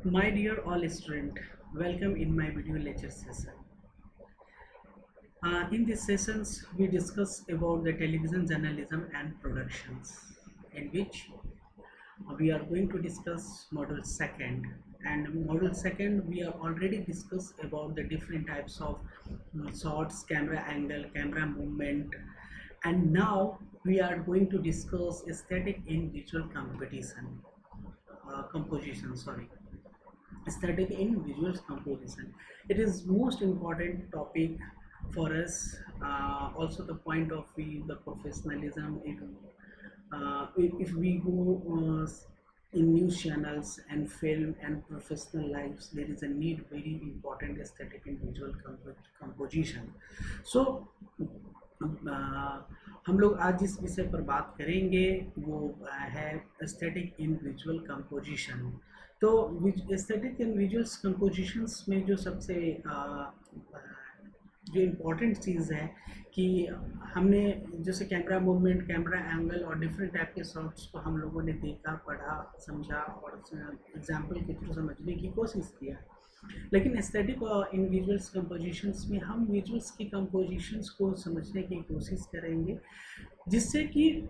My dear all student, welcome in my video lecture session. In these sessions, we discuss about the television journalism and productions, in which we are going to discuss module second. And module second, we are already discussed about the different types of shots, camera angle, camera movement, and now we are going to discuss aesthetic in visual composition. Sorry, aesthetic in visual composition. It is most important topic for us. Also the point of view, the professionalism. If we go in news channels and film and professional lives, there is a need very important aesthetic in visual composition. So हम लोग आज जिस विषय पर बात करेंगे वो है एस्थेटिक इन विजुअल कंपोजिशन। तो एस्थेटिक इन विजुअल्स कंपोजिशंस में जो सबसे जो इम्पोर्टेंट चीज़ है कि हमने जैसे कैमरा मूवमेंट, कैमरा एंगल और डिफरेंट टाइप के शॉट्स को हम लोगों ने देखा, पढ़ा, समझा और एग्जाम्पल के थ्रू समझने की कोशिश किया। लेकिन एस्थेटिक और इन विजुअल्स कंपोजिशंस में हम विजुअल्स की कंपोजिशंस को समझने की कोशिश करेंगे, जिससे कि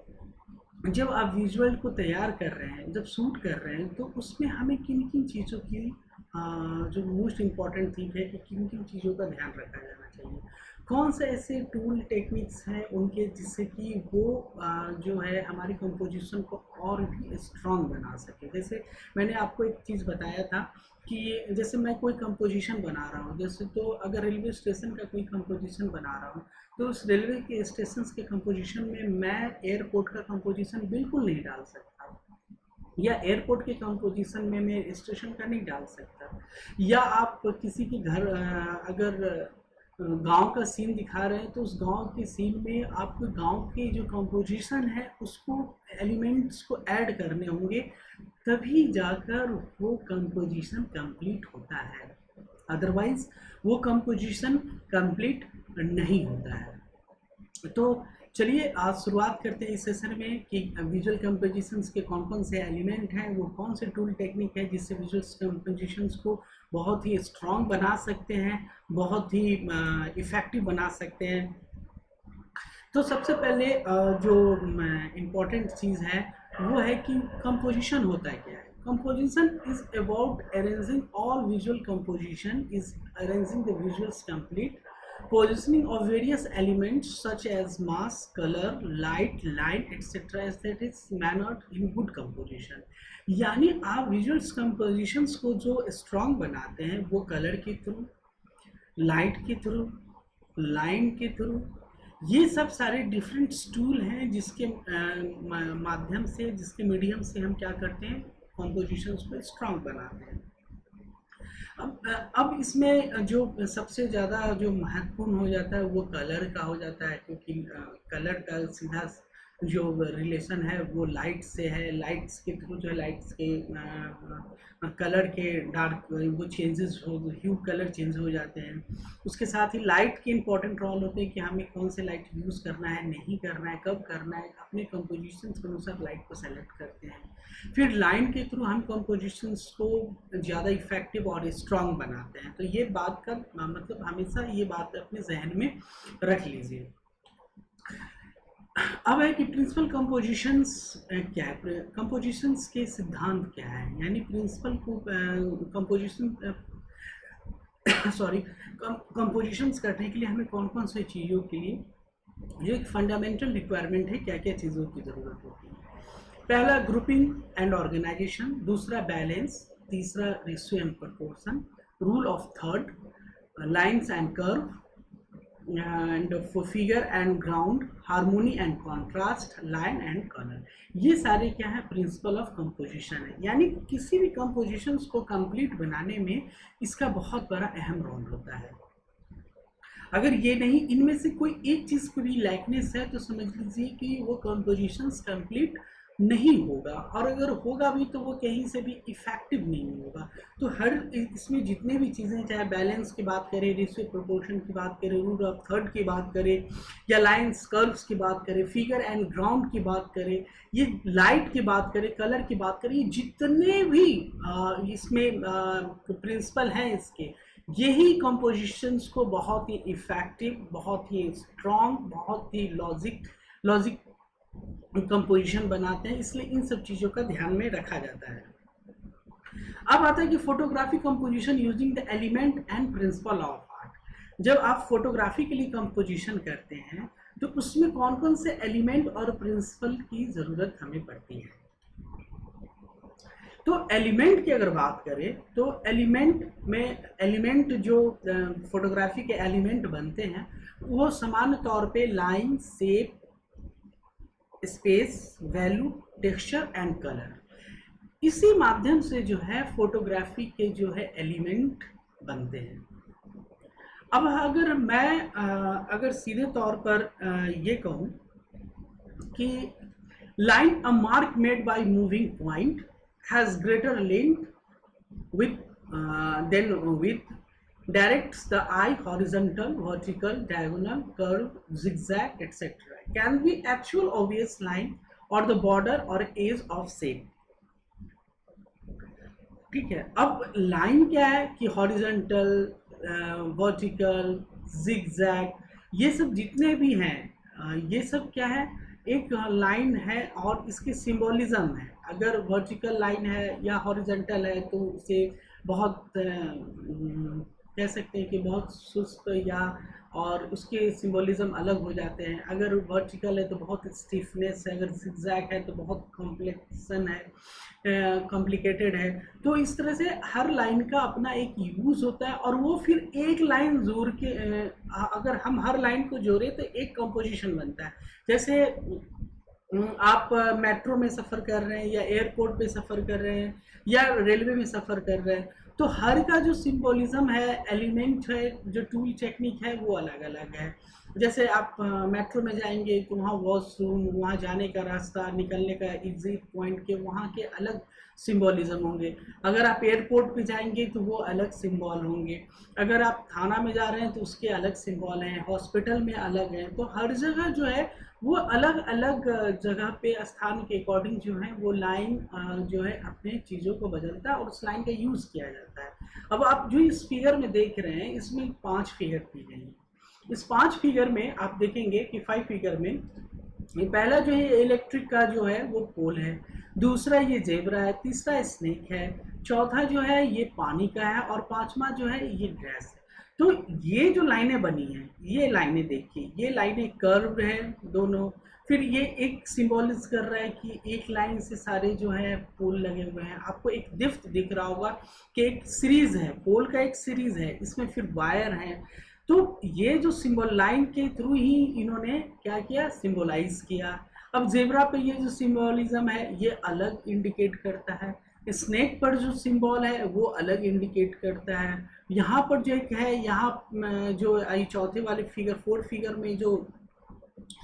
जब आप विजुअल को तैयार कर रहे हैं, जब शूट कर रहे हैं, तो उसमें हमें किन किन चीज़ों की जो मोस्ट इम्पॉर्टेंट थिंग है कि किन किन चीज़ों का ध्यान रखा जाना चाहिए, कौन से ऐसे टूल टेक्निक्स हैं उनके जिससे कि वो जो है हमारी कंपोजिशन को और भी स्ट्रॉन्ग बना सके। जैसे मैंने आपको एक चीज़ बताया था कि जैसे मैं कोई कंपोजिशन बना रहा हूँ, जैसे तो अगर रेलवे स्टेशन का कोई कंपोजिशन बना रहा हूँ तो उस रेलवे के स्टेशन के कंपोजिशन में मैं एयरपोर्ट का कंपोजिशन बिल्कुल नहीं डाल सकता, या एयरपोर्ट के कंपोजिशन में मैं स्टेशन का नहीं डाल सकता। या आप किसी के घर अगर गांव का सीन दिखा रहे हैं तो उस गांव के सीन में आपको गांव की जो कंपोजिशन है उसको एलिमेंट्स को ऐड करने होंगे, तभी जाकर वो कंपोजिशन कंप्लीट होता है, अदरवाइज वो कंपोजिशन कंप्लीट नहीं होता है। तो चलिए आज शुरुआत करते हैं इस सेशन में कि विजुअल कंपोजिशंस के कौन कौन से एलिमेंट हैं, वो कौन से टूल टेक्निक है जिससे विजुअल कंपोजिशंस को बहुत ही स्ट्रॉन्ग बना सकते हैं, बहुत ही इफ़ेक्टिव बना सकते हैं। तो सबसे पहले जो इम्पोर्टेंट चीज़ है वो है कि कंपोजिशन होता है क्या है। Composition is about arranging all visual composition is arranging the visuals complete positioning of various elements such as mass, color, light, line, etc. that is mannered in good composition। यानी आप विजुअल्स कंपोजिशंस को जो strong बनाते हैं वो colour के through, light के through, line के थ्रू, ये सब सारे डिफरेंट टूल हैं जिसके माध्यम से, जिसके मीडियम से हम क्या करते हैं, कंपोजिशंस को स्ट्रॉन्ग बनाते हैं। अब इसमें जो सबसे ज़्यादा जो महत्वपूर्ण हो जाता है वो कलर का हो जाता है, क्योंकि कलर का सीधा जो रिलेशन है वो लाइट से है। लाइट्स के थ्रू जो है लाइट्स के कलर के डार्क वो चेंजेस हो, ह्यू कलर चेंज हो जाते हैं। उसके साथ ही लाइट के इंपॉर्टेंट रोल होते हैं कि हमें कौन से लाइट यूज़ करना है, नहीं करना है, कब करना है, अपने कंपोजिशंस के अनुसार लाइट को सेलेक्ट करते हैं। फिर लाइन के थ्रू हम कंपोजिशंस को ज़्यादा इफेक्टिव और स्ट्रॉन्ग बनाते हैं। तो ये बात का मतलब हमेशा ये बात अपने जहन में रख लीजिए। अब है कि प्रिंसिपल कंपोजिशंस क्या है, कंपोजिशंस के सिद्धांत क्या है, यानी प्रिंसिपल को कंपोजिशन कंपोजिशंस करने के लिए हमें कौन कौन सी चीज़ों के लिए जो एक फंडामेंटल रिक्वायरमेंट है, क्या क्या चीज़ों की ज़रूरत होती है। पहला ग्रुपिंग एंड ऑर्गेनाइजेशन, दूसरा बैलेंस, तीसरा ratio and proportion, rule of third, lines and curve and figure and ground, harmony and contrast, line and colour. ये सारे क्या है, प्रिंसिपल ऑफ कंपोजिशन है। यानी किसी भी कंपोजिशन को कंप्लीट बनाने में इसका बहुत बड़ा अहम रोल होता है। अगर ये नहीं, इनमें से कोई एक चीज़ को भी लैकनेस है तो समझ लीजिए कि वो कंपोजिशंस कंप्लीट नहीं होगा, और अगर होगा भी तो वो कहीं से भी इफेक्टिव नहीं होगा। तो हर इसमें जितने भी चीज़ें, चाहे बैलेंस की बात करें, रेशियो प्रोपोर्शन की बात करें, रूल ऑफ थर्ड की बात करें, या लाइन्स कर्व्स की बात करें, फिगर एंड ग्राउंड की बात करें, ये लाइट की बात करें, कलर की बात करें, जितने भी इसमें प्रिंसिपल हैं इसके, यही कंपोजिशंस को बहुत ही इफेक्टिव, बहुत ही स्ट्रॉन्ग, बहुत ही लॉजिक कंपोजिशन बनाते हैं। इसलिए इन सब चीज़ों का ध्यान में रखा जाता है। अब आता है कि photography composition using the element and principle of art. जब आप फोटोग्राफी के लिए कंपोजिशन करते हैं तो उसमें कौन कौन से एलिमेंट और प्रिंसिपल की ज़रूरत हमें पड़ती है। तो एलिमेंट की अगर बात करें तो एलिमेंट जो फोटोग्राफी के एलिमेंट बनते हैं वो सामान्य तौर पे line, shape, space, value, texture and colour, इसी माध्यम से जो है फोटोग्राफी के जो है एलिमेंट बनते हैं। अब अगर मैं अगर सीधे तौर पर ये कहूँ कि line a mark made by moving point has greater length with then with directs the eye horizontal, vertical, diagonal, curve, zigzag, etc. Can be actual obvious line or the border or edge of shape. ठीक है, अब line क्या है कि horizontal, vertical, zigzag, ये सब जितने भी हैं ये सब क्या है, एक लाइन है और इसकी सिंबोलिज्म है। अगर वर्टिकल लाइन है या हॉरिजॉन्टल है तो उसे बहुत कह सकते हैं कि बहुत सुस्त या, और उसके सिंबोलिज्म अलग हो जाते हैं। अगर वर्टिकल है तो बहुत स्टिफनेस है, अगर जिगजैग है तो बहुत कॉम्प्लेक्सन है, कॉम्प्लिकेटेड है। तो इस तरह से हर लाइन का अपना एक यूज़ होता है और वो फिर एक लाइन जोड़ के अगर हम हर लाइन को जोड़े तो एक कंपोजिशन बनता है। जैसे आप मेट्रो में सफ़र कर रहे हैं या एयरपोर्ट पे सफ़र कर रहे हैं या रेलवे में सफ़र कर रहे हैं, तो हर का जो सिंबोलिज्म है, एलिमेंट है, जो टूल टेक्निक है वो अलग अलग है। जैसे आप मेट्रो में जाएंगे तो वहाँ वॉशरूम, वहाँ जाने का रास्ता, निकलने का एग्जिट पॉइंट के वहाँ के अलग सिंबोलिज्म होंगे। अगर आप एयरपोर्ट पे जाएंगे तो वो अलग सिंबल होंगे। अगर आप थाना में जा रहे हैं तो उसके अलग सिंबल हैं, हॉस्पिटल में अलग हैं। तो हर जगह जो है वो अलग अलग जगह पे स्थान के अकॉर्डिंग जो है वो लाइन जो है अपने चीज़ों को बदलता है और उस लाइन का यूज़ किया जाता है। अब आप जो इस फिगर में देख रहे हैं इसमें 5 फिगर दी गई हैं। इस 5 फिगर में आप देखेंगे कि 5 फिगर में ये पहला जो है इलेक्ट्रिक का जो है वो पोल है, दूसरा ये जेब्रा है, तीसरा स्नेक है, चौथा जो है ये पानी का है और पांचवा जो है ये गैस है। तो ये जो लाइनें बनी हैं, ये लाइनें देखिए, ये लाइनें कर्व है दोनों। फिर ये एक सिंबॉलिज कर रहा है कि एक लाइन से सारे जो है पोल लगे हुए हैं। आपको एक डिफ्ट दिख रहा होगा कि एक सीरीज है, पोल का एक सीरीज है, इसमें फिर वायर है। तो ये जो सिंबल लाइन के थ्रू ही इन्होंने क्या किया, सिंबलाइज किया। अब जेब्रा पे ये जो सिंबोलिज्म है ये अलग इंडिकेट करता है, स्नेक पर जो सिंबल है वो अलग इंडिकेट करता है। यहाँ पर जो एक है, यहाँ जो चौथे वाले फिगर, 4 फिगर में जो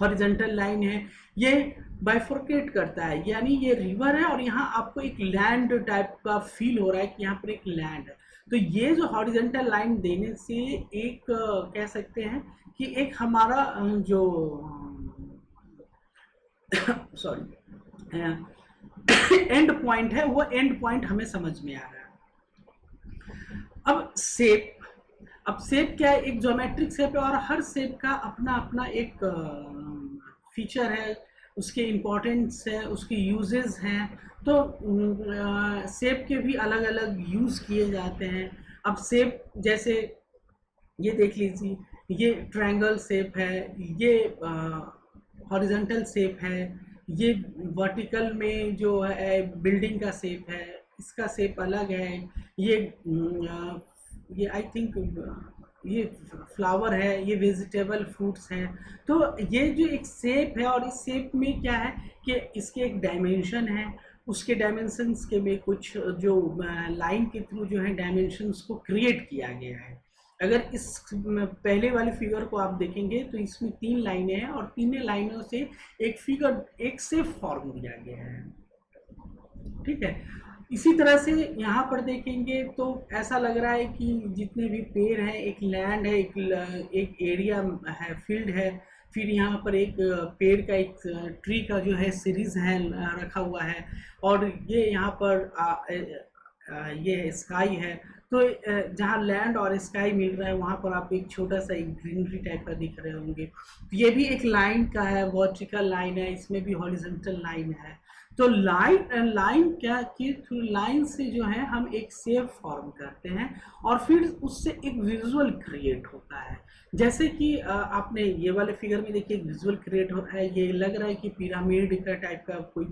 हॉरिजॉन्टल लाइन है ये बाइफोर्केट करता है, यानी ये रिवर है और यहाँ आपको एक लैंड टाइप का फील हो रहा है कि यहाँ पर एक लैंड है। तो ये जो हॉरिजॉन्टल लाइन देने से एक कह सकते हैं कि एक हमारा जो सॉरी एंड पॉइंट है वो एंड पॉइंट हमें समझ में आ रहा है। अब शेप, अब शेप क्या है, एक ज्योमेट्रिक शेप है और हर शेप का अपना अपना एक फीचर है, उसके इम्पोर्टेंस है, उसके यूजेस हैं। तो शेप के भी अलग अलग यूज़ किए जाते हैं। अब शेप जैसे ये देख लीजिए, ये ट्रायंगल शेप है, ये हॉरिजॉन्टल शेप है, ये वर्टिकल में जो है बिल्डिंग का शेप है, इसका शेप अलग है। ये आई थिंक ये फ्लावर है, ये वेजिटेबल फ्रूट्स हैं। तो ये जो एक शेप है और इस शेप में क्या है कि इसके एक डायमेंशन है, उसके डायमेंशंस के में कुछ जो लाइन के थ्रू जो है डायमेंशंस को क्रिएट किया गया है। अगर इस पहले वाली फिगर को आप देखेंगे तो इसमें 3 लाइनें हैं और तीनों लाइनों से एक फिगर, एक सेफ फॉर्म दिया गया है। ठीक है, इसी तरह से यहाँ पर देखेंगे तो ऐसा लग रहा है कि जितने भी पेड़ हैं, एक लैंड है, एक एरिया है, फील्ड है, फिर यहाँ पर एक पेड़ का, एक ट्री का जो है सीरीज है रखा हुआ है, और ये यहाँ पर ये स्काई है। तो जहाँ लैंड और स्काई मिल रहा है वहाँ पर आप एक छोटा सा एक ग्रीनरी टाइप का दिख रहे होंगे। तो ये भी एक लाइन का है, वर्टिकल लाइन है, इसमें भी हॉरिजॉन्टल लाइन है। तो लाइन क्या कि थ्रू लाइन से जो है हम एक शेप फॉर्म करते हैं और फिर उससे एक विजुअल क्रिएट होता है। जैसे कि आपने ये वाले फिगर में देखिए, विजुअल क्रिएट हो रहा है, ये लग रहा है कि पिरामिड का टाइप का कोई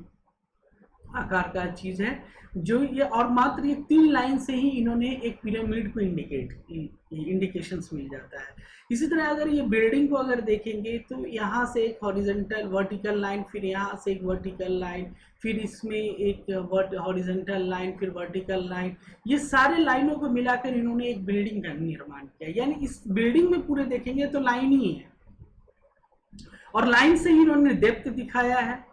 आकार का चीज है जो ये, और मात्र ये 3 लाइन से ही इन्होंने एक पिरामिड को इंडिकेशंस मिल जाता है। इसी तरह अगर ये बिल्डिंग को अगर देखेंगे तो यहाँ से एक हॉरिजॉन्टल वर्टिकल लाइन, फिर यहाँ से एक वर्टिकल लाइन, फिर इसमें एक हॉरिजॉन्टल लाइन, फिर वर्टिकल लाइन, ये सारे लाइनों को मिलाकर इन्होंने एक बिल्डिंग का निर्माण किया। यानी इस बिल्डिंग में पूरे देखेंगे तो लाइन ही है, और लाइन से ही इन्होंने डेप्थ दिखाया है,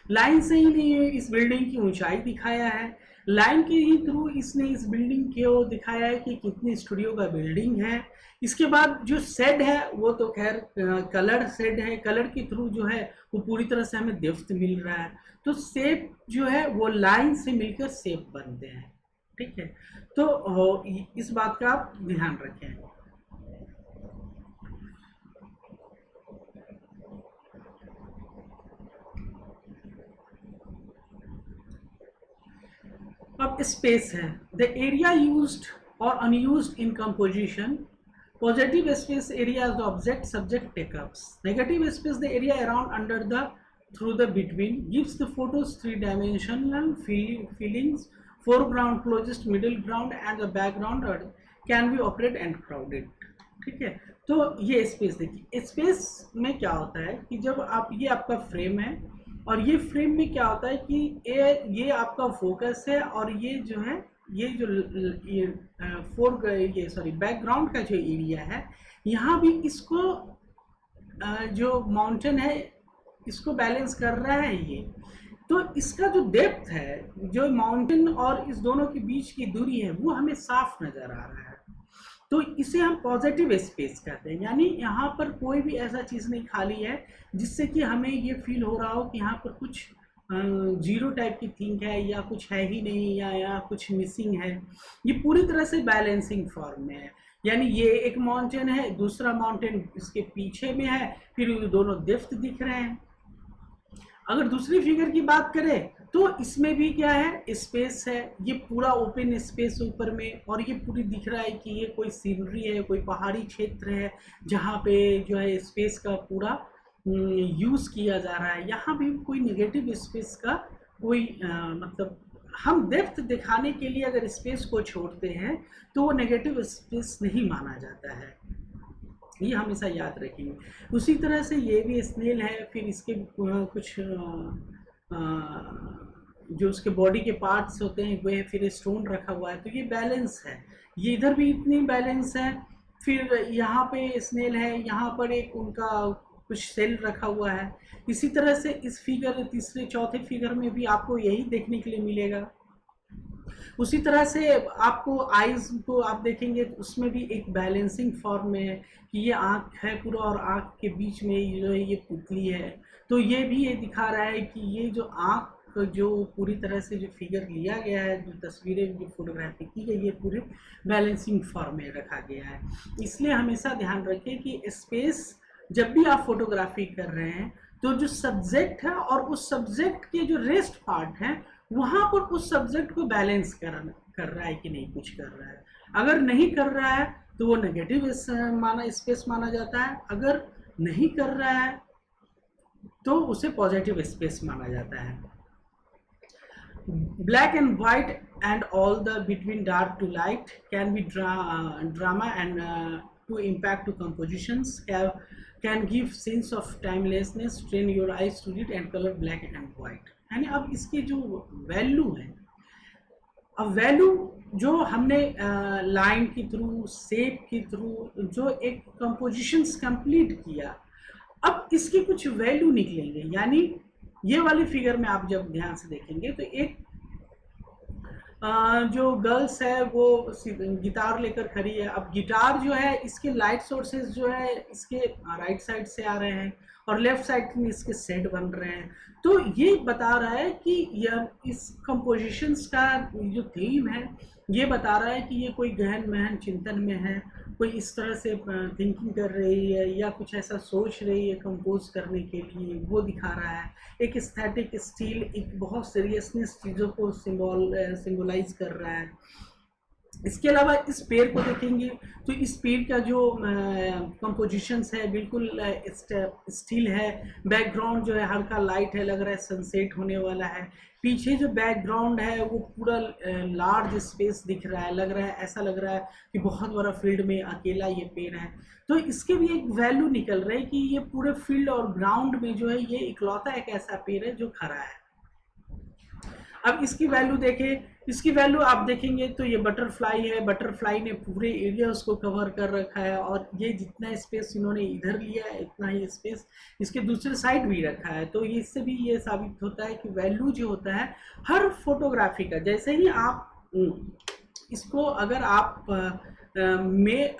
लाइन से ही इस बिल्डिंग की ऊंचाई दिखाया है, लाइन के ही थ्रू इसने इस बिल्डिंग को दिखाया है कि कितनी स्टूडियो का बिल्डिंग है। इसके बाद जो शेड है वो तो खैर कलर शेड है, कलर के थ्रू जो है वो पूरी तरह से हमें डेप्थ मिल रहा है। तो शेप जो है वो लाइन से मिलकर शेप बनते हैं। ठीक है, तो इस बात का आप ध्यान रखें। अब स्पेस है, द एरिया यूज्ड और unused in composition. Positive space area is the object subject takes up. Negative space the area around under the through the between gives the photos 3-dimensional feelings, foreground, closest, middle ground and the background can be operated and crowded। ठीक है, तो ये space देखिए, space में क्या होता है कि जब आप, ये आपका फ्रेम है और ये फ्रेम में क्या होता है कि ये आपका फोकस है, और ये जो है ये जो बैकग्राउंड का जो एरिया है, यहाँ भी इसको जो माउंटेन है इसको बैलेंस कर रहा है ये। तो इसका जो डेप्थ है, जो माउंटेन और इस दोनों के बीच की दूरी है, वो हमें साफ नजर आ रहा है। तो इसे हम पॉजिटिव स्पेस कहते हैं। यानी यहाँ पर कोई भी ऐसा चीज़ नहीं खाली है जिससे कि हमें ये फील हो रहा हो कि यहाँ पर कुछ जीरो टाइप की थिंग है, या कुछ है ही नहीं, या कुछ मिसिंग है। ये पूरी तरह से बैलेंसिंग फॉर्म में है। यानी ये एक माउंटेन है, दूसरा माउंटेन इसके पीछे में है, फिर दोनों डेप्थ दिख रहे हैं। अगर दूसरी फिगर की बात करें तो इसमें भी क्या है, स्पेस है, ये पूरा ओपन स्पेस ऊपर में, और ये पूरी दिख रहा है कि ये कोई सीनरी है, कोई पहाड़ी क्षेत्र है जहाँ पे जो है स्पेस का पूरा यूज़ किया जा रहा है। यहाँ भी कोई नेगेटिव स्पेस का कोई मतलब, हम डेप्थ दिखाने के लिए अगर स्पेस को छोड़ते हैं तो वो नेगेटिव स्पेस नहीं माना जाता है, ये हमेशा याद रखेंगे। उसी तरह से ये भी स्नेल है, फिर इसके कुछ जो उसके बॉडी के पार्ट्स होते हैं वो है, फिर स्टोन रखा हुआ है, तो ये बैलेंस है। ये इधर भी इतनी बैलेंस है, फिर यहाँ पे स्नेल है, यहाँ पर एक उनका कुछ सेल रखा हुआ है। इसी तरह से इस फिगर, तीसरे चौथे फिगर में भी आपको यही देखने के लिए मिलेगा। उसी तरह से आपको आईज को आप देखेंगे तो उसमें भी एक बैलेंसिंग फॉर्म में है कि ये आँख है पूरा, और आँख के बीच में जो है ये पुतली है। तो ये भी ये दिखा रहा है कि ये जो आँख जो पूरी तरह से जो फिगर लिया गया है, जो तस्वीरें, जो फोटोग्राफी की गई है, पूरे बैलेंसिंग फॉर्म में रखा गया है। इसलिए हमेशा ध्यान रखें कि स्पेस जब भी आप फोटोग्राफी कर रहे हैं तो जो सब्जेक्ट है और उस सब्जेक्ट के जो रेस्ट पार्ट हैं वहाँ पर उस सब्जेक्ट को बैलेंस कर रहा है कि नहीं कुछ कर रहा है। अगर नहीं कर रहा है तो वो नेगेटिव स्पेस माना जाता है, अगर नहीं कर रहा है तो उसे पॉजिटिव स्पेस माना जाता है। Black and white and all the between dark to light can be drama and to impact to compositions, can give sense of timelessness, train your eyes to read and color black and white। यानी अब इसके जो value है, अब value जो हमने line के through, shape के थ्रू जो एक कंपोजिशंस कंप्लीट किया, अब इसकी कुछ वैल्यू निकलेंगे। यानी ये वाली फिगर में आप जब ध्यान से देखेंगे तो एक जो गर्ल्स है वो गिटार लेकर खड़ी है। अब गिटार जो है इसके लाइट सोर्सेज जो है इसके राइट साइड से आ रहे हैं और लेफ्ट साइड में इसके सेट बन रहे हैं। तो ये बता रहा है कि यह इस कंपोजिशंस का जो थीम है ये बता रहा है कि ये कोई गहन महन चिंतन में है, कोई इस तरह से थिंकिंग कर रही है या कुछ ऐसा सोच रही है कंपोज करने के लिए, वो दिखा रहा है। एक एस्थेटिक स्टील, एक बहुत सीरियसनेस चीज़ों को सिंबलाइज कर रहा है। इसके अलावा इस पेड़ को देखेंगे तो इस पेड़ का जो कंपोजिशंस है बिल्कुल स्टील है। बैकग्राउंड जो है हल्का लाइट है, लग रहा है सनसेट होने वाला है। पीछे जो बैकग्राउंड है वो पूरा लार्ज स्पेस दिख रहा है, लग रहा है, ऐसा लग रहा है कि बहुत बड़ा फील्ड में अकेला ये पेड़ है। तो इसके भी एक वैल्यू निकल रहा है कि ये पूरे फील्ड और ग्राउंड में जो है ये इकलौता एक ऐसा पेड़ है जो खड़ा है। अब इसकी वैल्यू देखें, इसकी वैल्यू आप देखेंगे तो ये बटरफ्लाई है। बटरफ्लाई ने पूरे एरिया उसको कवर कर रखा है और ये जितना स्पेस इन्होंने इधर लिया है इतना ही स्पेस इसके दूसरे साइड भी रखा है। तो इससे भी ये साबित होता है कि वैल्यू जो होता है हर फोटोग्राफी का, जैसे ही आप इसको अगर आप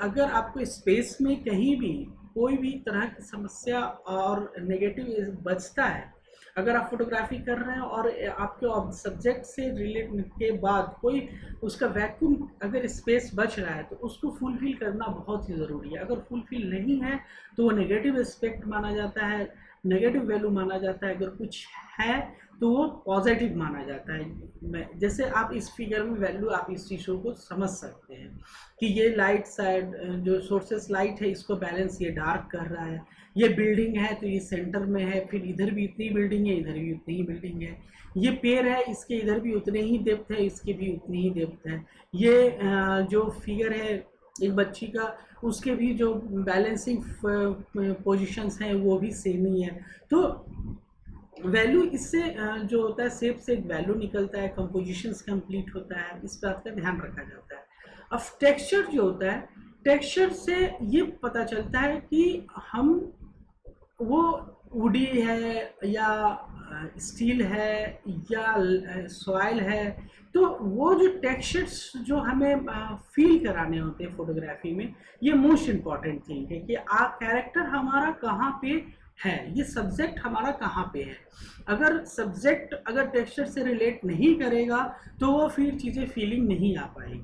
अगर आपको स्पेस में कहीं भी कोई भी तरह की समस्या और नेगेटिव बचता है, अगर आप फोटोग्राफी कर रहे हैं और आपके सब्जेक्ट से रिलेट के बाद कोई उसका वैक्यूम अगर स्पेस बच रहा है तो उसको फुलफिल करना बहुत ही ज़रूरी है। अगर फुलफिल नहीं है तो वो नेगेटिव एस्पेक्ट माना जाता है, नेगेटिव वैल्यू माना जाता है। अगर कुछ है तो वो पॉजिटिव माना जाता है। जैसे आप इस फिगर में वैल्यू आप इस चीज़ों को समझ सकते हैं कि ये लाइट साइड जो सोर्सेस लाइट है इसको बैलेंस ये डार्क कर रहा है। ये बिल्डिंग है तो ये सेंटर में है, फिर इधर भी इतनी बिल्डिंग है, इधर भी उतनी ही बिल्डिंग है। ये पेड़ है, इसके इधर भी उतने ही डेप्थ है, इसके भी उतनी ही डेप्थ है। ये जो फिगर है एक बच्ची का, उसके भी जो बैलेंसिंग पोजीशंस हैं वो भी सेम ही है। तो वैल्यू इससे जो होता है शेप से एक वैल्यू निकलता है, कंपोजिशंस कंप्लीट होता है, इस बात का ध्यान रखा जाता है। अब टेक्सचर जो होता है, टेक्सचर से ये पता चलता है कि हम वो वुडी है या स्टील है या सॉइल है। तो वो जो टेक्सचर्स जो हमें फील कराने होते हैं फोटोग्राफी में, ये मोस्ट इम्पॉर्टेंट थिंग है कि कैरेक्टर हमारा कहाँ पे है, ये सब्जेक्ट हमारा कहाँ पे है। अगर सब्जेक्ट अगर टेक्सचर से रिलेट नहीं करेगा तो वो फिर चीज़ें फीलिंग नहीं आ पाएगी।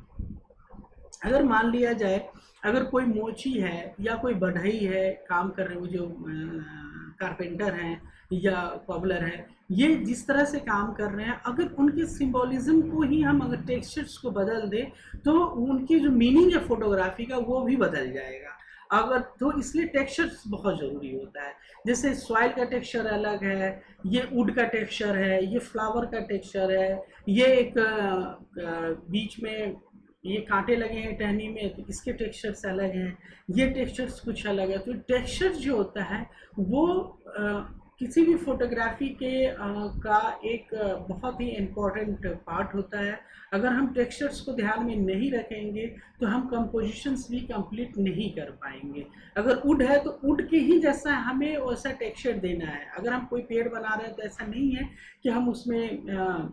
अगर मान लिया जाए अगर कोई मोची है या कोई बढ़ई है काम कर रहे हो, जो कारपेंटर हैं या कॉबलर है, ये जिस तरह से काम कर रहे हैं, अगर उनके सिंबोलिज्म को ही हम अगर टेक्सचर्स को बदल दें तो उनकी जो मीनिंग है फोटोग्राफी का वो भी बदल जाएगा। अगर तो इसलिए टेक्सचर्स बहुत ज़रूरी होता है। जैसे सॉइल का टेक्सचर अलग है, ये वुड का टेक्सचर है, ये फ्लावर का टेक्सचर है, ये एक बीच में ये कांटे लगे हैं टहनी में तो इसके टेक्सचर्स अलग हैं, ये टेक्सचर्स कुछ अलग है। तो टेक्सचर जो होता है वो किसी भी फोटोग्राफी के का एक बहुत ही इम्पोर्टेंट पार्ट होता है। अगर हम टेक्सचर्स को ध्यान में नहीं रखेंगे तो हम कंपोजिशंस भी कंप्लीट नहीं कर पाएंगे। अगर वुड है तो वुड के ही जैसा हमें वैसा टेक्सचर देना है। अगर हम कोई पेड़ बना रहे हैं तो ऐसा नहीं है कि हम उसमें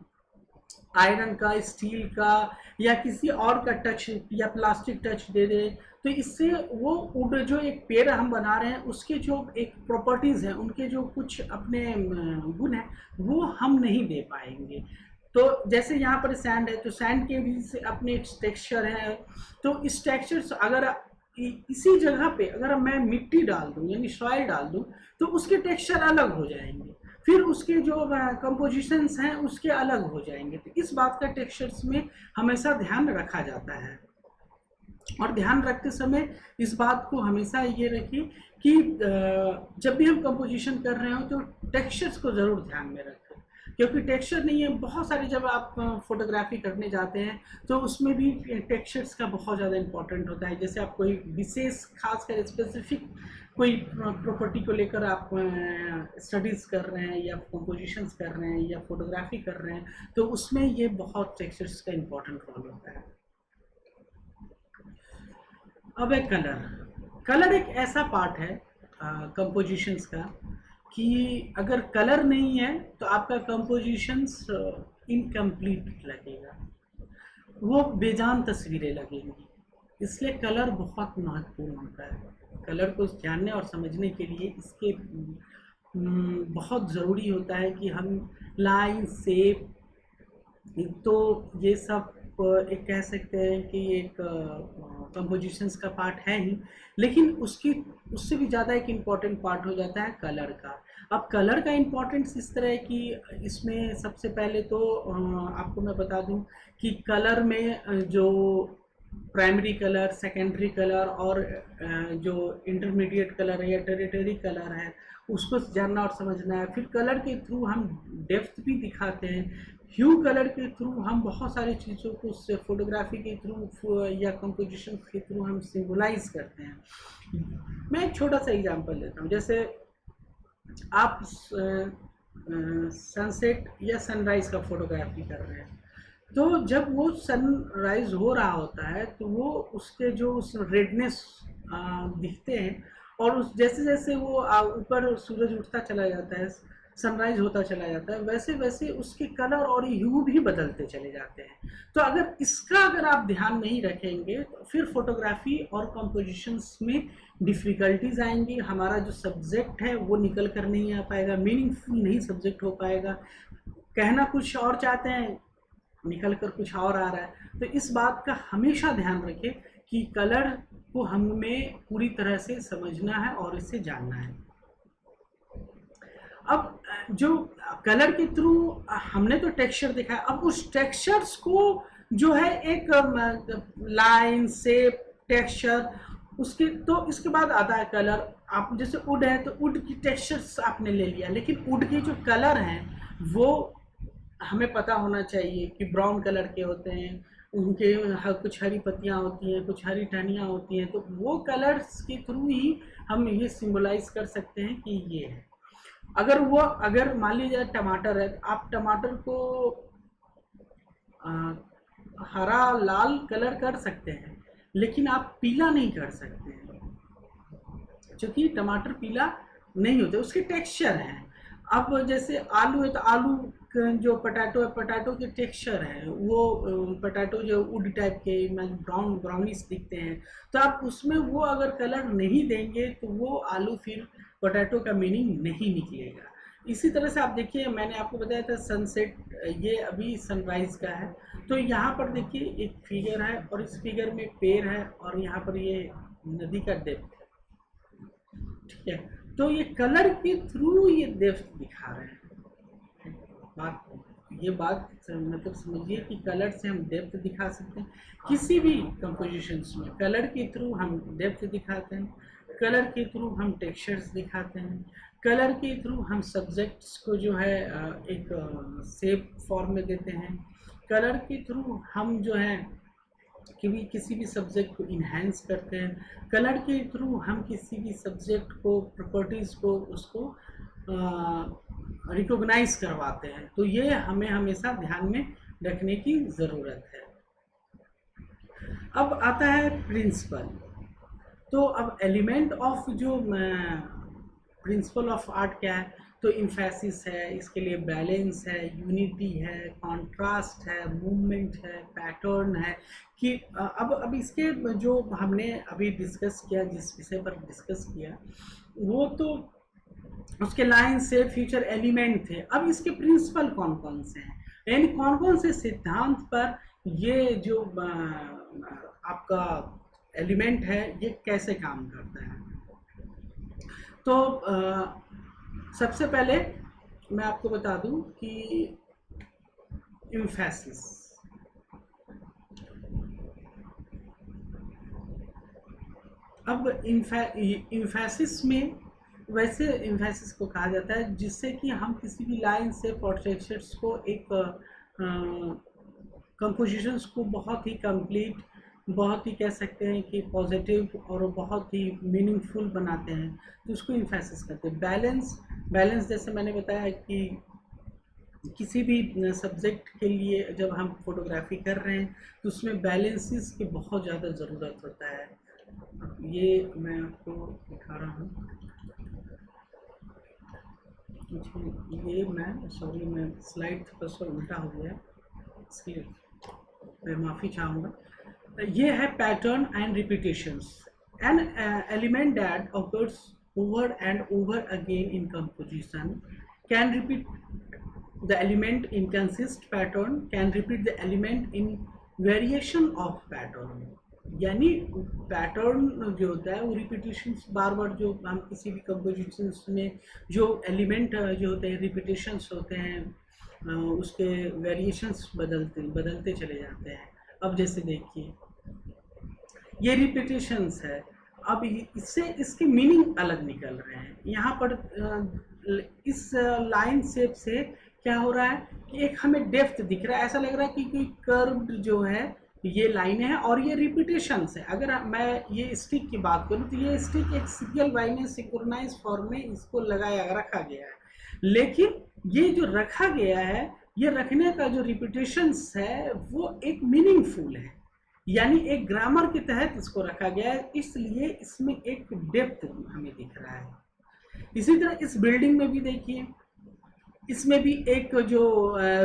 आयरन का, स्टील का या किसी और का टच या प्लास्टिक टच दे दे। तो इससे वो वुड जो एक पेड़ हम बना रहे हैं उसके जो एक प्रॉपर्टीज़ हैं, उनके जो कुछ अपने गुण हैं वो हम नहीं दे पाएंगे। तो जैसे यहाँ पर सैंड है तो सैंड के भी से अपने टेक्सचर है। तो इस टेक्सचर अगर इसी जगह पे अगर मैं मिट्टी डाल दूँ यानी सॉइल डाल दूँ तो उसके टेक्सचर अलग हो जाएंगे, फिर उसके जो कंपोजिशंस हैं उसके अलग हो जाएंगे। तो इस बात का टेक्सचर्स में हमेशा ध्यान रखा जाता है। और ध्यान रखते समय इस बात को हमेशा ये रखिए कि जब भी हम कंपोजिशन कर रहे हो तो टेक्सचर्स को ज़रूर ध्यान में रखें, क्योंकि टेक्सचर नहीं है बहुत सारी जब आप फोटोग्राफी करने जाते हैं तो उसमें भी टेक्सचर्स का बहुत ज़्यादा इंपॉर्टेंट होता है। जैसे आप कोई विशेष खासकर स्पेसिफिक कोई प्रॉपर्टी को लेकर आप स्टडीज़ कर रहे हैं या कंपोजिशंस कर रहे हैं या फोटोग्राफी कर रहे हैं तो उसमें ये बहुत टेक्सचर्स का इम्पोर्टेंट रोल होता है। अब है कलर। कलर एक ऐसा पार्ट है कंपोजिशंस का कि अगर कलर नहीं है तो आपका कंपोजिशंस इनकम्प्लीट लगेगा, वो बेजान तस्वीरें लगेंगी। इसलिए कलर बहुत महत्वपूर्ण होता है। कलर को जानने और समझने के लिए इसके बहुत ज़रूरी होता है कि हम लाइन शेप, तो ये सब एक कह सकते हैं कि एक कंपोजिशंस का पार्ट है ही, लेकिन उसकी उससे भी ज़्यादा एक इम्पॉर्टेंट पार्ट हो जाता है कलर का। अब कलर का इम्पोर्टेंस इस तरह है कि इसमें सबसे पहले तो आपको मैं बता दूं कि कलर में जो प्राइमरी कलर, सेकेंडरी कलर और जो इंटरमीडिएट कलर है या टेरिटरी कलर है, उसको जानना और समझना है। फिर कलर के थ्रू हम डेप्थ भी दिखाते हैं। ह्यू कलर के थ्रू हम बहुत सारी चीज़ों को उससे फोटोग्राफी के थ्रू या कंपोजिशन के थ्रू हम सिंबलाइज करते हैं। मैं एक छोटा सा एग्जांपल लेता हूँ। जैसे आप सनसेट या सनराइज का फोटोग्राफी कर रहे हैं, तो जब वो सनराइज हो रहा होता है तो वो उसके जो उस रेडनेस दिखते हैं, और उस जैसे जैसे वो ऊपर सूरज उठता चला जाता है, सनराइज होता चला जाता है, वैसे वैसे उसके कलर और ह्यू भी बदलते चले जाते हैं। तो अगर आप ध्यान नहीं रखेंगे तो फिर फोटोग्राफी और कंपोजिशंस में डिफ़िकल्टीज आएंगी। हमारा जो सब्जेक्ट है वो निकल कर नहीं आ पाएगा, मीनिंगफुल नहीं सब्जेक्ट हो पाएगा। कहना कुछ और चाहते हैं, निकल कर कुछ और आ रहा है। तो इस बात का हमेशा ध्यान रखें कि कलर को हमें पूरी तरह से समझना है और इसे जानना है। अब जो कलर के थ्रू हमने तो टेक्सचर देखा है, अब उस टेक्सचर्स को जो है एक लाइन, शेप, टेक्सचर, उसके तो इसके बाद आता है कलर। आप जैसे वुड है तो वुड की टेक्सचर्स आपने ले लिया, लेकिन वुड के जो कलर हैं वो हमें पता होना चाहिए कि ब्राउन कलर के होते हैं, उनके कुछ हरी पत्तियां होती हैं, कुछ हरी टहनियाँ होती हैं। तो वो कलर्स के थ्रू ही हम ये सिंबलाइज कर सकते हैं कि ये है। अगर मान लीजिए टमाटर है, तो आप टमाटर को हरा लाल कलर कर सकते हैं, लेकिन आप पीला नहीं कर सकते हैं, क्योंकि टमाटर पीला नहीं होते, उसके टेक्सचर हैं। अब जैसे आलू है तो आलू जो पोटैटो है, पोटैटो के टेक्सचर है, वो पोटैटो जो वुड टाइप के ब्राउनिश दिखते हैं, तो आप उसमें वो अगर कलर नहीं देंगे तो वो आलू फिर पोटैटो का मीनिंग नहीं निकलेगा। इसी तरह से आप देखिए, मैंने आपको बताया था सनसेट, ये अभी सनराइज का है। तो यहाँ पर देखिए एक फिगर है और इस फिगर में पेड़ है और यहाँ पर ये नदी का डेप्थ है, ठीक है। तो ये कलर के थ्रू ये डेप्थ दिखा रहे हैं। बात मतलब समझिए कि कलर से हम डेप्थ दिखा सकते हैं। किसी भी कंपोजिशंस में कलर के थ्रू हम डेप्थ दिखाते हैं, कलर के थ्रू हम टेक्सचर्स दिखाते हैं, कलर के थ्रू हम सब्जेक्ट्स को जो है एक शेप फॉर्म में देते हैं, कलर के थ्रू हम जो है किसी भी सब्जेक्ट को इन्हेंस करते हैं, कलर के थ्रू हम किसी भी सब्जेक्ट को, प्रॉपर्टीज़ को, उसको रिकॉग्नाइज करवाते हैं। तो ये हमें हमेशा ध्यान में रखने की ज़रूरत है। अब आता है प्रिंसिपल। तो अब एलिमेंट ऑफ जो प्रिंसिपल ऑफ आर्ट क्या है, तो इम्फेसिस है, इसके लिए बैलेंस है, यूनिटी है, कंट्रास्ट है, मूवमेंट है, पैटर्न है। कि अब इसके जो हमने अभी डिस्कस किया, जिस विषय पर डिस्कस किया, वो तो उसके लाइन से फ्यूचर एलिमेंट थे। अब इसके प्रिंसिपल कौन कौन से हैं, यानी कौन कौन से सिद्धांत पर ये जो आपका एलिमेंट है ये कैसे काम करता है। तो सबसे पहले मैं आपको बता दूं कि इम्फेसिस, अब इम्फेसिस में वैसे इम्फेसिस को कहा जाता है जिससे कि हम किसी भी लाइन से पोर्ट्रेट्स को एक कंपोजिशंस को बहुत ही कंप्लीट, बहुत ही कह सकते हैं कि पॉजिटिव और बहुत ही मीनिंगफुल बनाते हैं, तो उसको इम्फेसिस करते हैं। बैलेंस जैसे मैंने बताया कि किसी भी सब्जेक्ट के लिए जब हम फोटोग्राफी कर रहे हैं तो उसमें बैलेंसेस की बहुत ज़्यादा ज़रूरत होता है। ये मैं आपको दिखा रहा हूँ। ये मैं स्लाइड थोड़ा सा उल्टा हो गया, इसलिए मैं माफ़ी चाहूँगा। ये है pattern and repetitions, an element that occurs over and over again in composition can repeat the element in consist pattern, can repeat the element in variation of pattern. यानी पैटर्न जो होता है वो रिपीटेशंस, बार बार जो हम किसी भी कंपोजिशंस में जो एलिमेंट जो होते हैं रिपीटेशंस होते हैं, उसके वेरिएशंस बदलते चले जाते हैं। अब जैसे देखिए ये रिपीटेशंस है, अब इससे इसके मीनिंग अलग निकल रहे हैं। यहाँ पर इस लाइन शेप से क्या हो रहा है कि एक हमें डेप्थ दिख रहा है, ऐसा लग रहा है कि कोई कर्व जो है ये लाइन है और ये रिपीटेशंस है। अगर मैं ये स्टिक की बात करूं तो ये स्टिक एक सीरियल वाई में सिंक्रोनाइज फॉर्म में इसको लगाया रखा गया है, लेकिन ये जो रखा गया है, ये रखने का जो रिपीटेशंस है वो एक मीनिंगफुल है, यानी एक ग्रामर के तहत इसको रखा गया है, इसलिए इसमें एक डेप्थ हमें दिख रहा है। इसी तरह इस बिल्डिंग में भी देखिए, इसमें भी एक जो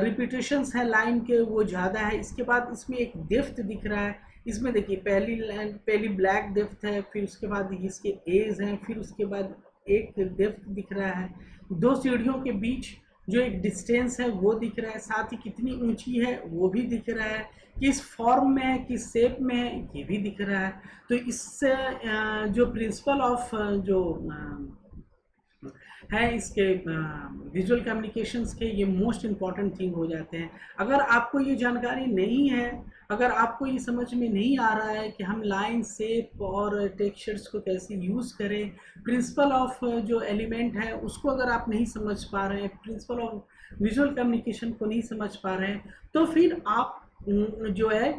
रिपीटेशंस है लाइन के वो ज़्यादा है, इसके बाद इसमें एक डेप्थ दिख रहा है। इसमें देखिए पहली ब्लैक डेप्थ है, फिर उसके बाद इसके एज हैं, फिर उसके बाद एक डेप्थ दिख रहा है, दो सीढ़ियों के बीच जो एक डिस्टेंस है वो दिख रहा है, साथ ही कितनी ऊंची है वो भी दिख रहा है, किस फॉर्म में है, किस शेप में है ये भी दिख रहा है। तो इससे जो प्रिंसिपल ऑफ जो है इसके विजुअल कम्युनिकेशंस के, ये मोस्ट इम्पॉर्टेंट थिंग हो जाते हैं। अगर आपको ये जानकारी नहीं है, अगर आपको ये समझ में नहीं आ रहा है कि हम लाइन, शेप और टेक्सचर्स को कैसे यूज़ करें, प्रिंसिपल ऑफ जो एलिमेंट है उसको अगर आप नहीं समझ पा रहे हैं, प्रिंसिपल ऑफ विजुअल कम्युनिकेशन को नहीं समझ पा रहे हैं, तो फिर आप जो है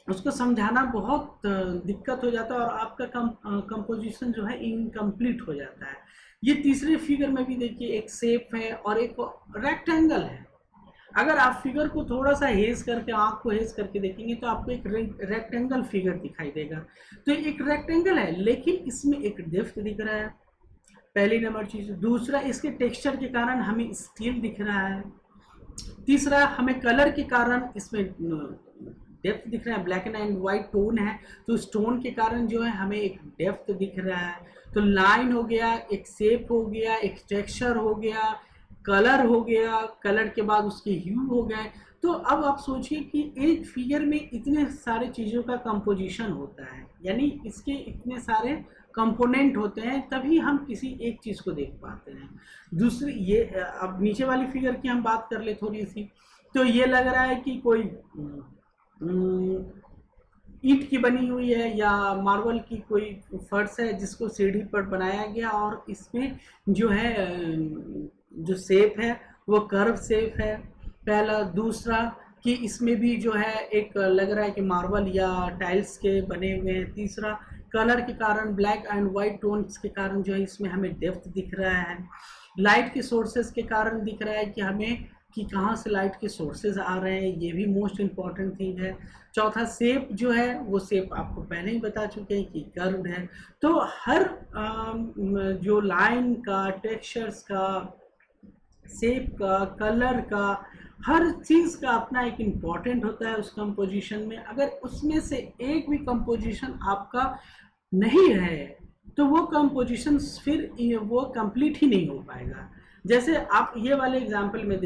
उसको समझाना बहुत दिक्कत हो जाता है और आपका कंपोजिशन जो है इनकम्प्लीट हो जाता है। ये तीसरे फिगर में भी देखिए एक शेप है और एक रेक्टेंगल है। अगर आप फिगर को थोड़ा सा हेज करके, आंख को हेज करके देखेंगे तो आपको एक रेक्टेंगल फिगर दिखाई देगा। तो एक रेक्टेंगल है, लेकिन इसमें एक डेप्थ दिख रहा है, पहली नंबर चीज। दूसरा, इसके टेक्सचर के कारण हमें स्टील दिख रहा है। तीसरा, हमें कलर के कारण इसमें डेप्थ दिख रहा है, ब्लैक एंड वाइट टोन है तो उस टोन के कारण जो है हमें एक डेप्थ दिख रहा है। तो लाइन हो गया, एक शेप हो गया, एक टेक्सचर हो गया, कलर हो गया, कलर के बाद उसके ह्यू हो गए। तो अब आप सोचिए कि एक फिगर में इतने सारे चीज़ों का कंपोजिशन होता है, यानी इसके इतने सारे कंपोनेंट होते हैं, तभी हम किसी एक चीज़ को देख पाते हैं। दूसरी, ये अब नीचे वाली फिगर की हम बात कर ले थोड़ी सी, तो ये लग रहा है कि कोई ईंट की बनी हुई है या मार्बल की कोई फर्श है जिसको सीढ़ी पर बनाया गया, और इसमें जो है जो शेप है वो कर्व शेप है, पहला। दूसरा कि इसमें भी जो है एक लग रहा है कि मार्बल या टाइल्स के बने हुए हैं। तीसरा, कलर के कारण, ब्लैक एंड वाइट टोन्स के कारण जो है इसमें हमें डेप्थ दिख रहा है। लाइट के सोर्सेज के कारण दिख रहा है कि हमें कि कहाँ से लाइट के सोर्सेज आ रहे हैं, ये भी मोस्ट इम्पॉर्टेंट थिंग है। चौथा, शेप जो है वो शेप आपको पहले ही बता चुके हैं कि कर्व्ड है। तो हर जो लाइन का, टेक्सचर्स का, शेप का, कलर का, हर चीज़ का अपना एक इम्पॉर्टेंट होता है उस कंपोजिशन में। अगर उसमें से एक भी कंपोजिशन आपका नहीं है तो वो कंपोजिशन फिर वो कंप्लीट ही नहीं हो पाएगा। जैसे आप ये वाले एग्जाम्पल में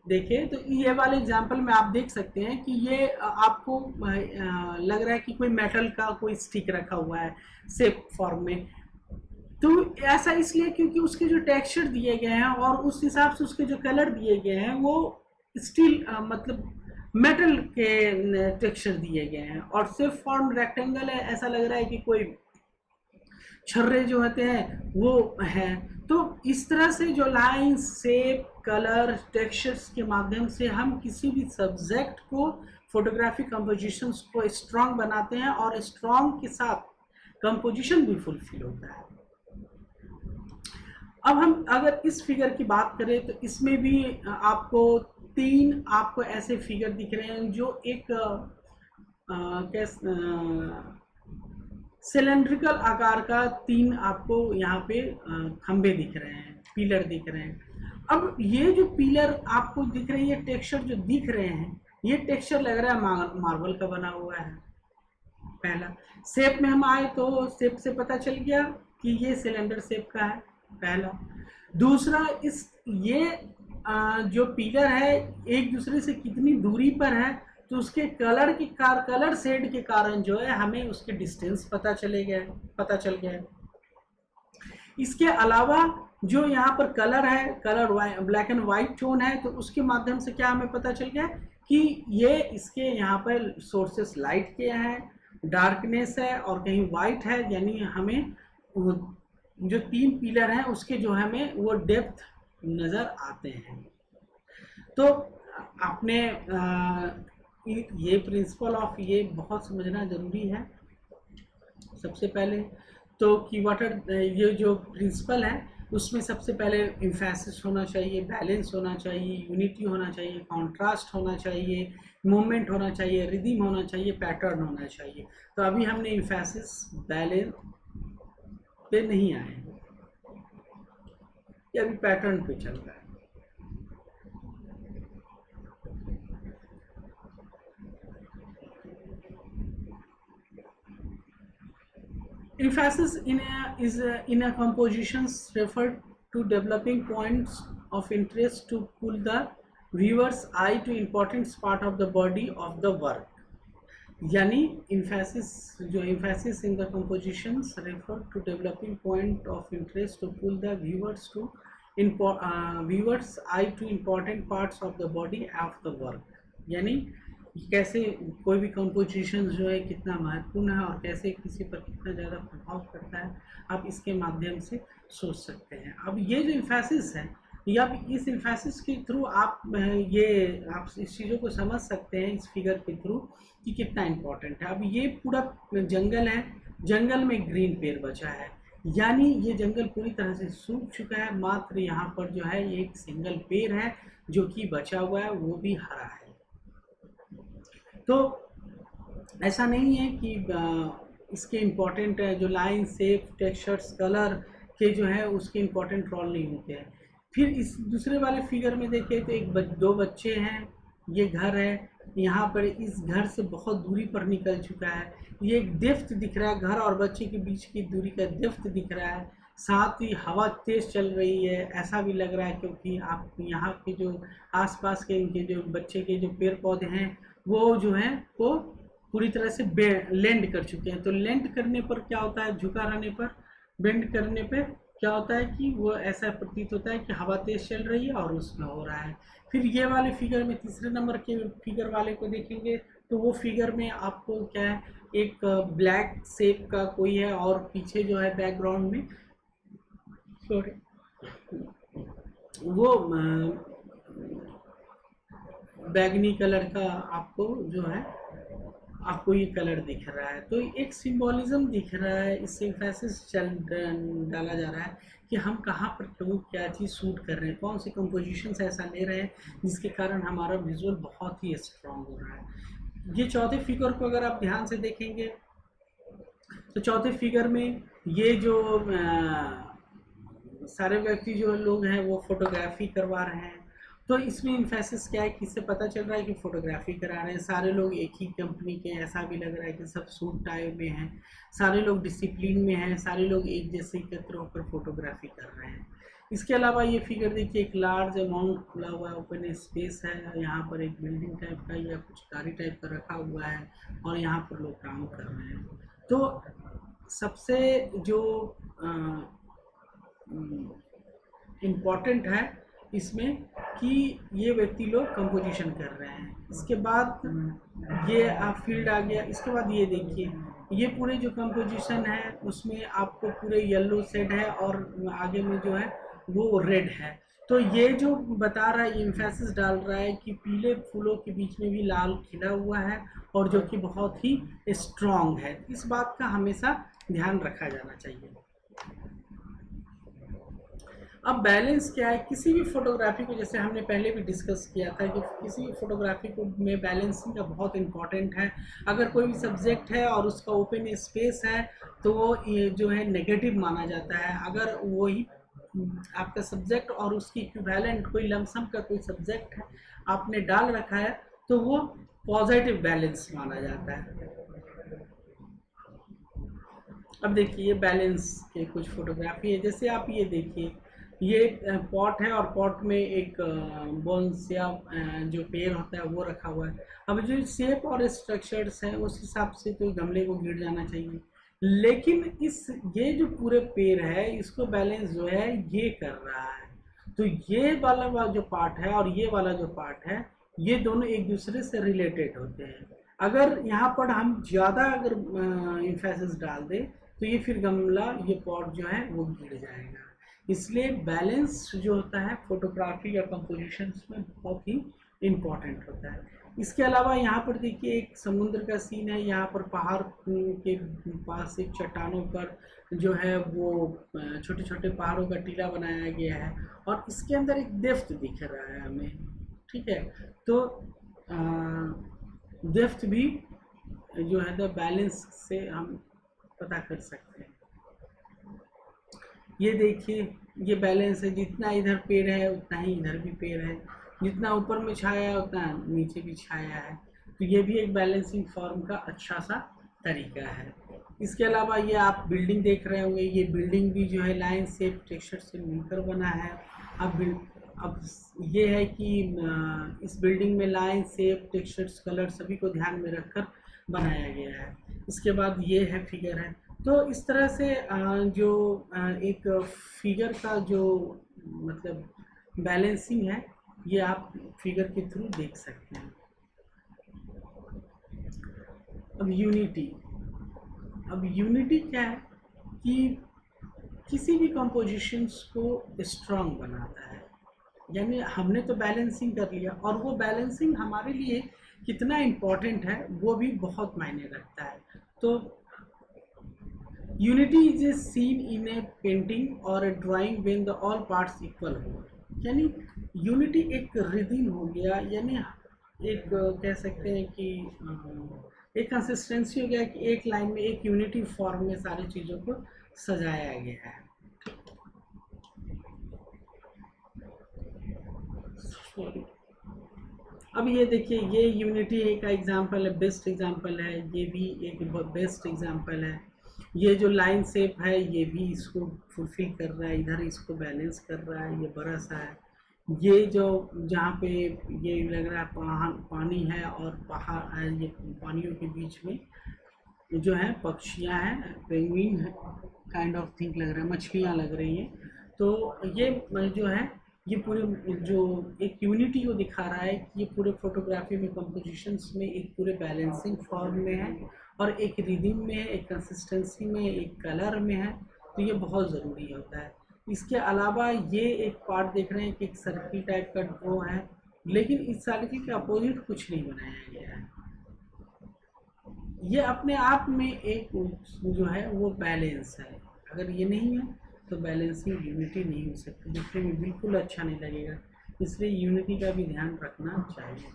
देखें तो ये वाले एग्जाम्पल में आप देख सकते हैं कि ये आपको लग रहा है कि कोई मेटल का कोई स्टिक रखा हुआ है शेप फॉर्म में। तो ऐसा इसलिए क्योंकि उसके जो टेक्सचर दिए गए हैं और उस हिसाब से उसके जो कलर दिए गए हैं वो स्टील मतलब मेटल के टेक्सचर दिए गए हैं, और शेप फॉर्म रेक्टेंगल है, ऐसा लग रहा है कि कोई छर्रे जो होते हैं वो हैं। तो इस तरह से जो लाइन, शेप, कलर, टेक्सचर्स के माध्यम से हम किसी भी सब्जेक्ट को, फोटोग्राफी कंपोजिशंस को स्ट्रॉन्ग बनाते हैं और स्ट्रॉन्ग के साथ कंपोजिशन भी फुलफिल होता है। अब हम अगर इस फिगर की बात करें तो इसमें भी आपको तीन ऐसे फिगर दिख रहे हैं जो एक सिलेंड्रिकल आकार का 3 आपको यहाँ पे खंबे दिख रहे हैं, पिलर दिख रहे हैं। अब ये जो पिलर आपको दिख रही है, टेक्सचर जो दिख रहे हैं, ये टेक्सचर लग रहा है मार्बल का बना हुआ है। पहला शेप में हम आए तो शेप से पता चल गया कि ये सिलेंडर शेप का है, पहला। दूसरा, ये जो पिलर है एक दूसरे से कितनी दूरी पर है, तो उसके कलर शेड के कारण जो है हमें उसके डिस्टेंस पता चल गया। इसके अलावा जो यहाँ पर कलर है, colour black and white tone है, तो उसके माध्यम से क्या हमें पता चल गया कि ये इसके यहाँ पर सोर्सेस लाइट के हैं, डार्कनेस है और कहीं व्हाइट है, यानी हमें जो 3 पिलर हैं उसके जो हमें वो डेप्थ नज़र आते हैं। तो आपने ये प्रिंसिपल ऑफ ये बहुत समझना ज़रूरी है सबसे पहले तो, कि ये जो प्रिंसिपल है उसमें सबसे पहले एम्फेसिस होना चाहिए, बैलेंस होना चाहिए, यूनिटी होना चाहिए, कॉन्ट्रास्ट होना चाहिए, मूवमेंट होना चाहिए, रिदम होना चाहिए, पैटर्न होना चाहिए। तो अभी हमने एम्फेसिस बैलेंस पे नहीं आए, ये अभी पैटर्न पे चल रहा है। Emphasis in a compositions refer to developing points of interest to pull the viewer's eye to important part of the body of the work. यानी emphasis in the compositions refer to developing point of interest to pull the viewers eye to important parts of the body of the work. यानी कैसे कोई भी composition जो है कितना महत्वपूर्ण है और कैसे किसी पर कितना ज़्यादा प्रभाव करता है, आप इसके माध्यम से सोच सकते हैं। अब ये जो एम्फेसिस है, या इस एम्फेसिस के थ्रू आप इस चीज़ों को समझ सकते हैं इस फिगर के थ्रू कि कितना इम्पोर्टेंट है। अब ये पूरा जंगल है, जंगल में ग्रीन पेड़ बचा है, यानी ये जंगल पूरी तरह से सूख चुका है, मात्र यहाँ पर जो है एक सिंगल पेड़ है जो कि बचा हुआ है, वो भी हरा है। तो ऐसा नहीं है कि इसके इम्पोर्टेंट जो लाइन, शेप, टेक्सचर्स, कलर के जो है उसके इम्पोर्टेंट रोल नहीं होते हैं। फिर इस दूसरे वाले फिगर में देखिए तो दो बच्चे हैं, ये घर है, यहाँ पर इस घर से बहुत दूरी पर निकल चुका है, ये एक डेप्थ दिख रहा है, घर और बच्चे के बीच की दूरी का डेप्थ दिख रहा है। साथ ही हवा तेज़ चल रही है, ऐसा भी लग रहा है, क्योंकि आप यहाँ के जो आसपास के इनके जो बच्चे के जो पेड़ पौधे हैं वो जो हैं वो पूरी तरह से लेंड कर चुके हैं। तो लेंड करने पर क्या होता है, झुका रहने पर, बेंड करने पे क्या होता है कि वो ऐसा प्रतीत होता है कि हवा तेज चल रही है और उसमें हो रहा है। फिर ये वाले फिगर में, तीसरे नंबर के फिगर वाले को देखेंगे तो वो फिगर में आपको क्या है, एक ब्लैक शेप का कोई है और पीछे जो है बैकग्राउंड में वो बैगनी कलर का आपको जो है आपको ये कलर दिख रहा है। तो एक सिंबोलिज्म दिख रहा है, इससे एम्फेसिस डाला जा रहा है कि हम कहाँ पर क्या चीज़ शूट कर रहे हैं, कौन सी कंपोजिशंस ऐसा ले रहे हैं जिसके कारण हमारा विजुअल बहुत ही स्ट्रांग हो रहा है। ये चौथे फिगर को अगर आप ध्यान से देखेंगे तो चौथे फिगर में ये जो सारे व्यक्ति जो लोग हैं वो फोटोग्राफी करवा रहे हैं। तो इसमें एम्फेसिस क्या है, किससे पता चल रहा है कि फोटोग्राफी करा रहे हैं। सारे लोग एक ही कंपनी के, ऐसा भी लग रहा है कि सब सूट टाई में हैं, सारे लोग डिसिप्लिन में हैं, सारे लोग एक जैसे एकत्र होकर फोटोग्राफी कर रहे हैं। इसके अलावा ये फिगर देखिए, एक लार्ज अमाउंट खुला हुआ ओपन स्पेस है, यहाँ पर एक बिल्डिंग टाइप का या कुछ गाड़ी टाइप का रखा हुआ है और यहाँ पर लोग काम कर रहे हैं। तो सबसे जो इम्पॉर्टेंट है इसमें कि ये व्यक्ति लोग कंपोजिशन कर रहे हैं। इसके बाद ये आप फील्ड आ गया। इसके बाद ये देखिए, ये पूरे जो कंपोजिशन है उसमें आपको पूरे येलो शेड है और आगे में जो है वो रेड है। तो ये जो बता रहा है, एम्फेसिस डाल रहा है कि पीले फूलों के बीच में भी लाल खिला हुआ है और जो कि बहुत ही स्ट्रॉन्ग है। इस बात का हमेशा ध्यान रखा जाना चाहिए। अब बैलेंस क्या है, किसी भी फोटोग्राफी को, जैसे हमने पहले भी डिस्कस किया था कि किसी भी फोटोग्राफी को में बैलेंसिंग का बहुत इंपॉर्टेंट है। अगर कोई भी सब्जेक्ट है और उसका ओपन स्पेस है तो वो ये जो है नेगेटिव माना जाता है। अगर वही आपका सब्जेक्ट और उसकी इक्विवेलेंट कोई लमसम का कोई सब्जेक्ट है आपने डाल रखा है तो वो पॉजिटिव बैलेंस माना जाता है। अब देखिए ये बैलेंस के कुछ फोटोग्राफी है, जैसे आप ये देखिए ये पॉट है और पॉट में एक बोन्स या जो पेड़ होता है वो रखा हुआ है। अब जो शेप और स्ट्रक्चर्स हैं उस हिसाब से तो गमले को गिर जाना चाहिए, लेकिन इस ये जो पूरे पेड़ है इसको बैलेंस जो है ये कर रहा है। तो ये वाला जो पार्ट है और ये वाला जो पार्ट है ये दोनों एक दूसरे से रिलेटेड होते हैं। अगर यहाँ पर हम ज़्यादा अगर इम्फेसिस डाल दें तो ये फिर गमला ये पॉट जो है वो गिर जाएगा। इसलिए बैलेंस जो होता है फोटोग्राफी या कंपोजिशन में बहुत ही इम्पोर्टेंट होता है। इसके अलावा यहाँ पर देखिए एक समुद्र का सीन है, यहाँ पर पहाड़ के पास एक चट्टानों पर जो है वो छोटे छोटे पहाड़ों का टीला बनाया गया है और इसके अंदर एक डेप्थ दिख रहा है हमें, ठीक है। तो डेप्थ भी जो है द बैलेंस से हम पता कर सकते हैं। ये देखिए ये बैलेंस है, जितना इधर पेड़ है उतना ही इधर भी पेड़ है, जितना ऊपर में छाया है उतना नीचे भी छाया है। तो ये भी एक बैलेंसिंग फॉर्म का अच्छा सा तरीका है। इसके अलावा ये आप बिल्डिंग देख रहे होंगे, ये बिल्डिंग भी जो है लाइन शेप टेक्सचर से मिलकर बना है। अब ये है कि इस बिल्डिंग में लाइन शेप टेक्सचर्स कलर सभी को ध्यान में रखकर बनाया गया है। इसके बाद ये है फिगर है। तो इस तरह से जो एक फिगर का जो मतलब बैलेंसिंग है ये आप फिगर के थ्रू देख सकते हैं। अब यूनिटी क्या है कि किसी भी कंपोजिशंस को स्ट्रांग बनाता है। यानी हमने तो बैलेंसिंग कर लिया और वो बैलेंसिंग हमारे लिए कितना इम्पोर्टेंट है वो भी बहुत मायने रखता है। तो unity is a scene in a painting और a drawing when the all parts equal हो। यानी यूनिटी एक रिदम हो गया, यानी एक कह सकते हैं कि एक कंसिस्टेंसी हो गया कि एक लाइन में एक यूनिटी फॉर्म में सारी चीज़ों को सजाया गया है। अब ये देखिए ये यूनिटी का एग्जांपल है, बेस्ट एग्जांपल है, ये भी एक बेस्ट एग्जांपल है। ये जो लाइन शेप है ये भी इसको फुलफिल कर रहा है, इधर इसको बैलेंस कर रहा है, ये बड़ा सा है। ये जो जहाँ पे ये लग रहा है पानी है और पहाड़ है, ये पानियों के बीच में जो है पक्षियाँ हैं, पेंगुइन है काइंड ऑफ थिंक लग रहा है, मछलियाँ लग रही हैं। तो ये जो है ये पूरे जो एक यूनिटी को दिखा रहा है कि ये पूरे फोटोग्राफी में कंपोजिशंस में एक पूरे बैलेंसिंग फॉर्म में है और एक रिदम में है, एक कंसिस्टेंसी में, एक कलर में है। तो ये बहुत ज़रूरी होता है। इसके अलावा ये एक पार्ट देख रहे हैं कि एक सर्किल टाइप का ड्रॉ है, लेकिन इस सर्किल के अपोजिट कुछ नहीं बनाया गया है। ये अपने आप में एक जो है वो बैलेंस है। अगर ये नहीं है तो बैलेंसिंग यूनिटी नहीं हो सकती, दिखने में बिल्कुल अच्छा नहीं लगेगा। इसलिए यूनिटी का भी ध्यान रखना चाहिए।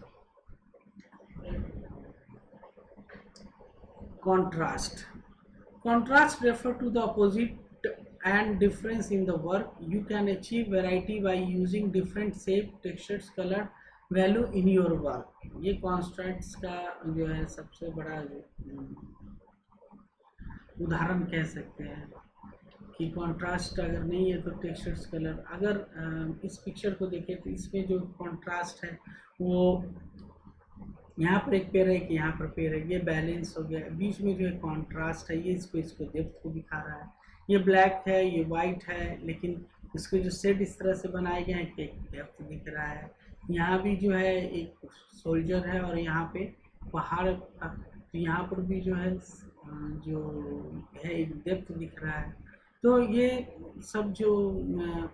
Contrast refer to the opposite and difference in the work. You can achieve variety by using different shape, textures, color, value in your work. ये कॉन्ट्रास्ट का जो है सबसे बड़ा उदाहरण कह सकते हैं कि कॉन्ट्रास्ट अगर नहीं है तो टेक्सचर्स कलर। अगर इस पिक्चर को देखें तो इसमें जो कॉन्ट्रास्ट है वो यहाँ पर एक पेड़ है कि यहाँ पर पेड़ है, ये बैलेंस हो गया। बीच में जो है कॉन्ट्रास्ट है, ये इसको डेप्थ को दिखा रहा है। ये ब्लैक है, ये वाइट है, लेकिन इसको जो शेड इस तरह से बनाए गए हैं कि एक डेप्थ दिख रहा है। यहाँ भी जो है एक सोल्जर है और यहाँ पे पहाड़, तो यहाँ पर भी जो है एक डेप्थ दिख रहा है। तो ये सब जो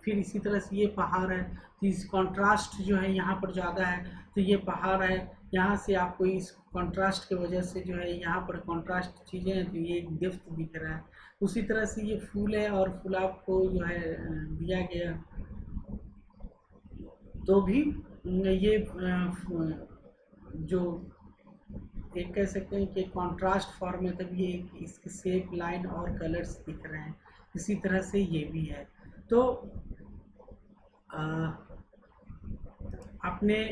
फिर इसी तरह से ये पहाड़ है, तो इस कॉन्ट्रास्ट जो है यहाँ पर ज़्यादा है, तो ये पहाड़ है। यहाँ से आपको इस कॉन्ट्रास्ट की वजह से जो है यहाँ पर कॉन्ट्रास्ट चीज़ें हैं, तो ये एक डेप्थ दिख रहा है। उसी तरह से ये फूल है और फूल आपको जो है दिया गया, तो भी ये जो एक कह सकते हैं कि कॉन्ट्रास्ट फॉर्म है, तब ये इसके शेप, लाइन और कलर्स दिख रहे हैं। इसी तरह से ये भी है। तो अ, आपने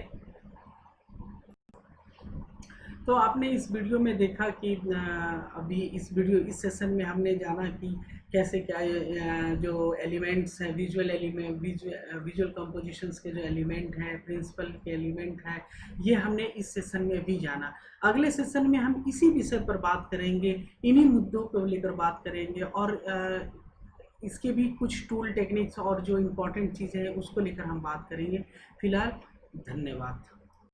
तो आपने इस वीडियो में देखा कि अभी इस सेशन में हमने जाना कि कैसे क्या जो एलिमेंट्स हैं, विजुअल एलिमेंट, विजुअल कंपोजिशंस के जो एलिमेंट हैं, प्रिंसिपल के एलिमेंट हैं, ये हमने इस सेशन में भी जाना। अगले सेशन में हम इसी विषय पर बात करेंगे, इन्हीं मुद्दों को लेकर बात करेंगे, और इसके भी कुछ टूल टेक्निक्स और जो इम्पोर्टेंट चीज़ें हैं उसको लेकर हम बात करेंगे। फिलहाल धन्यवाद।